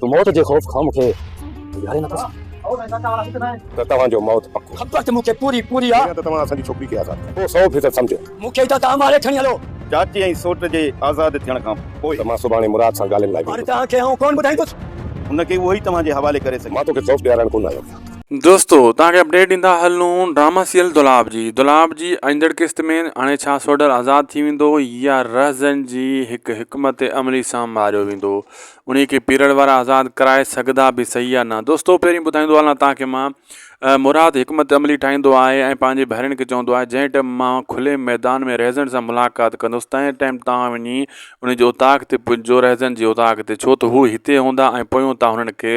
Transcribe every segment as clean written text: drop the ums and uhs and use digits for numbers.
तूं मौत जे ख़ौफ़ खां मूंखे यारे नथो त तव्हांजो मौत पको ख़बर त मूंखे पूरी पूरी आहे त तव्हां असांजी छोकिरी खे आज़ादु पोइ 100% सम्झो मूंखे त तव्हां मारे खणी हलो चाची ऐं सोट जे आज़ाद थियण खां पोइ त मां सुभाणे मुराद सां ॻाल्हाइण लाइ हाणे तव्हांखे आउं कोन ॿुधाईंदुसि हुनखे उहो ई तव्हांजे हवाले करे सघे मां तोखे ख़ौफ़ ॾियारणु कोन आयो दोस्तो तव्हांखे अपडेट ॾींदा हलूं ड्रामा सीरियल दुलाब जी ईंदड़ क़िस्त में हाणे छा सोडल आज़ादु थी वेंदो या रहज़न जी हिकु हिकमत अमली सां मारियो वेंदो उन खे पीरियड वारा आज़ादु कराए सघंदा बि सही या न दोस्तो पहिरीं ॿुधाईंदो हलां तव्हांखे मां मुराद हिकमत अमली ठाहींदो आहे ऐं पंहिंजे भेणनि खे चवंदो आहे जंहिं टाइम मां खुले मैदान में रहज़न सां मुलाक़ात कंदुसि तंहिं टाइम तव्हां वञी उनजे उताक ते पुॼो रहज़न जे उताक ते छो त हू हिते हूंदा ऐं पोयों तव्हां हुननि खे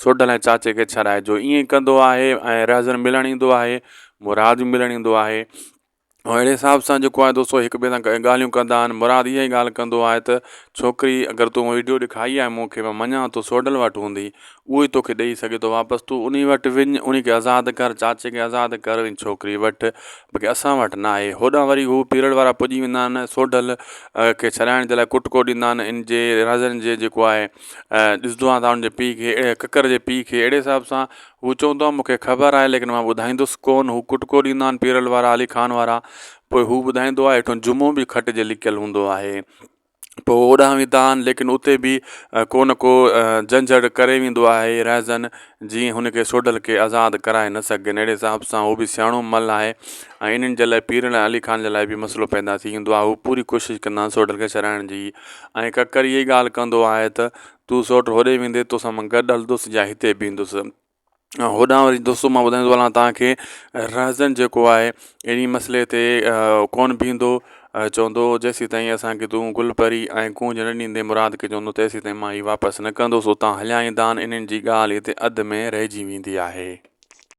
सोडल ऐं चाचे खे छॾाइजो ईअं कंदो आहे ऐं रहज़न मिलणु ईंदो आहे मुराद बि मिलणु ईंदो आहे ऐं अहिड़े हिसाब सां जेको आहे दोस्तो हिक ॿिए सां ॻाल्हियूं कंदा आहिनि मुराद इहा ई ॻाल्हि कंदो आहे त छोकिरी अगरि तूं वीडियो ॾेखारी आहे मूंखे मां मञा थो सोडल वटि हूंदी उहो ई तोखे ॾेई सघे थो वापसि तूं उन वटि वञ उन खे आज़ादु कर चाचे खे आज़ादु कर वञ छोकिरी वटि बाक़ी असां वटि न आहे होॾां वरी हू पीरियड वारा पुॼी वेंदा आहिनि सोडल खे छॾाइण जे लाइ कुटको ॾींदा आहिनि इन जे रहज़न जे जेको आहे ॾिसंदो आहे तव्हां हुनजे पीउ खे ककर जे पीउ खे अहिड़े हिसाब सां हू चवंदो आहे मूंखे ख़बर आहे लेकिन मां ॿुधाईंदुसि कोन हू कुटको ॾींदा आहिनि पीरियड वारा अली ख़ान वारा पोइ हू ॿुधाईंदो आहे हेठो जुमो बि खट जे लिकियलु हूंदो आहे पोइ ओॾां वेंदा आहिनि लेकिन उते बि को न को झंझट करे वेंदो आहे रहज़न जीअं हुनखे सोडल खे आज़ादु कराए न सघनि अहिड़े हिसाब सां उहो बि सियाणो मल आहे ऐं इन्हनि जे लाइ पीरल अली ख़ान जे लाइ बि मसइलो पैदा थी वेंदो आहे हू पूरी कोशिशि कंदा आहिनि सोडल खे छॾाइण जी ऐं ककर इहा ई ॻाल्हि कंदो आहे त तूं सोट होॾे वेंदे तोसां मां गॾु हलंदुसि या हिते बीहंदुसि होॾां वरी दोस्तो मां ॿुधाईंदो हलां तव्हांखे रहज़न जेको आहे इन मसइले ते कोन बीहंदो चवंदो जेसीं ताईं असांखे तूं गुलपरी ऐं कूंज न ॾींदे मुराद खे चवंदो तेसीं ताईं मां हीअ वापसि न कंदुसि उतां हलिया ईंदा आहिनि इन्हनि जी ॻाल्हि हिते अध में रहिजी वेंदी आहे